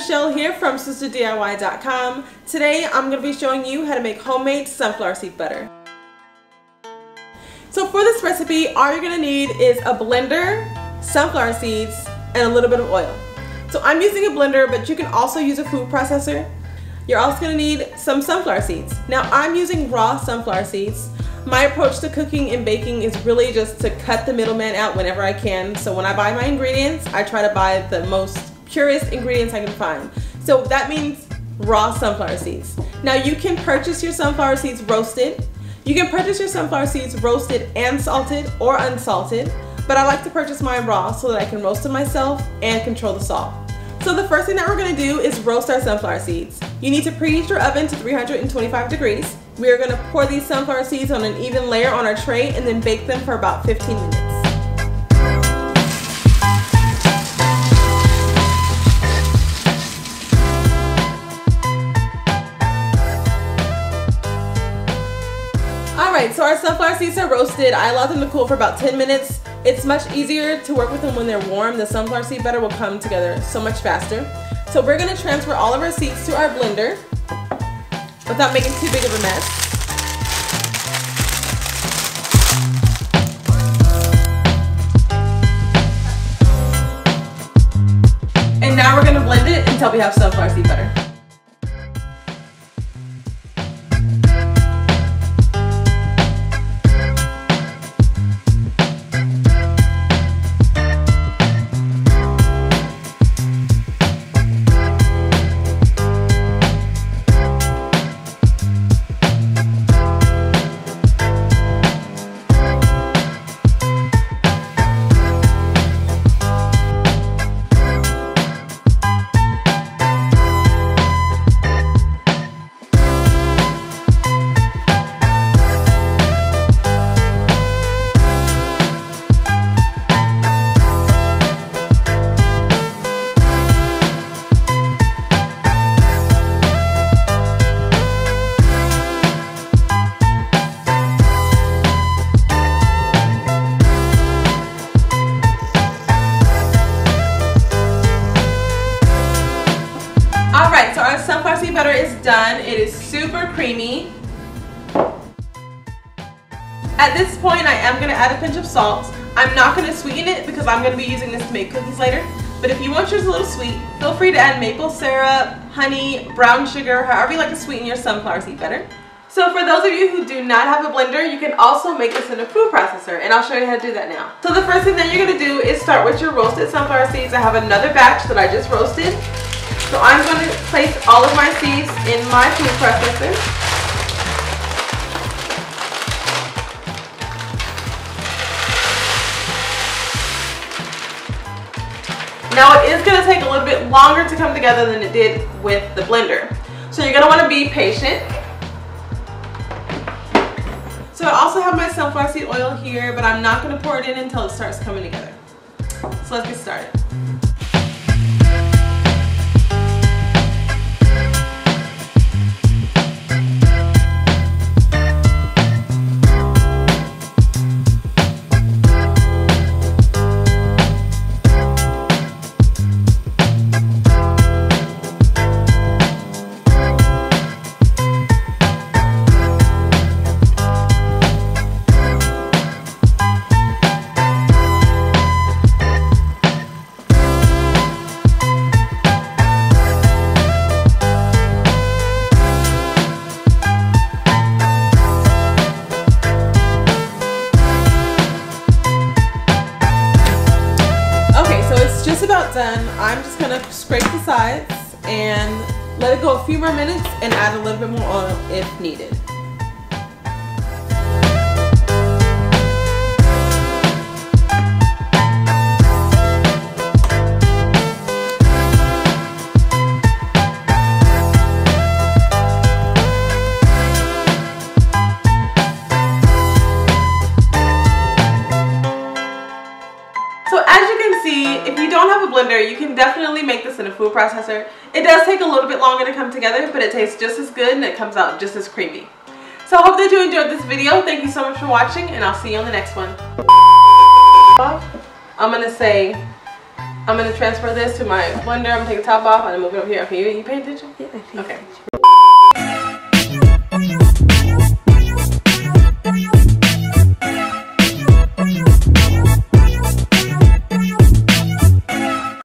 Michelle here from sisterdiy.com. Today I'm going to be showing you how to make homemade sunflower seed butter. So for this recipe, all you're going to need is a blender, sunflower seeds, and a little bit of oil. So I'm using a blender, but you can also use a food processor. You're also going to need some sunflower seeds. Now I'm using raw sunflower seeds. My approach to cooking and baking is really just to cut the middleman out whenever I can. So when I buy my ingredients, I try to buy the most purest ingredients I can find. So that means raw sunflower seeds. Now you can purchase your sunflower seeds roasted. You can purchase your sunflower seeds roasted and salted or unsalted, but I like to purchase mine raw so that I can roast them myself and control the salt. So the first thing that we're going to do is roast our sunflower seeds. You need to preheat your oven to 325 degrees. We are going to pour these sunflower seeds on an even layer on our tray and then bake them for about 15 minutes. Alright, so our sunflower seeds are roasted. I allow them to cool for about 10 minutes. It's much easier to work with them when they're warm. The sunflower seed butter will come together so much faster. So we're going to transfer all of our seeds to our blender without making too big of a mess. And now we're going to blend it until we have sunflower seed butter. Alright, so our sunflower seed butter is done. It is super creamy. At this point, I am going to add a pinch of salt. I'm not going to sweeten it because I'm going to be using this to make cookies later. But if you want yours a little sweet, feel free to add maple syrup, honey, brown sugar, however you like to sweeten your sunflower seed butter. So for those of you who do not have a blender, you can also make this in a food processor, and I'll show you how to do that now. So the first thing that you're going to do is start with your roasted sunflower seeds. I have another batch that I just roasted. So I'm going to place all of my seeds in my food processor. Now it is going to take a little bit longer to come together than it did with the blender. So you're going to want to be patient. So I also have my sunflower seed oil here, but I'm not going to pour it in until it starts coming together. So let's get started. Just about done. I'm just going to scrape the sides and let it go a few more minutes and add a little bit more oil if needed. If you don't have a blender, you can definitely make this in a food processor. It does take a little bit longer to come together, but it tastes just as good and it comes out just as creamy. So I hope that you enjoyed this video. Thank you so much for watching, and I'll see you on the next one. I'm going to say I'm gonna transfer this to my blender. I'm gonna take the top off and move it over here. Okay, you paying attention? Yeah, I think. Okay.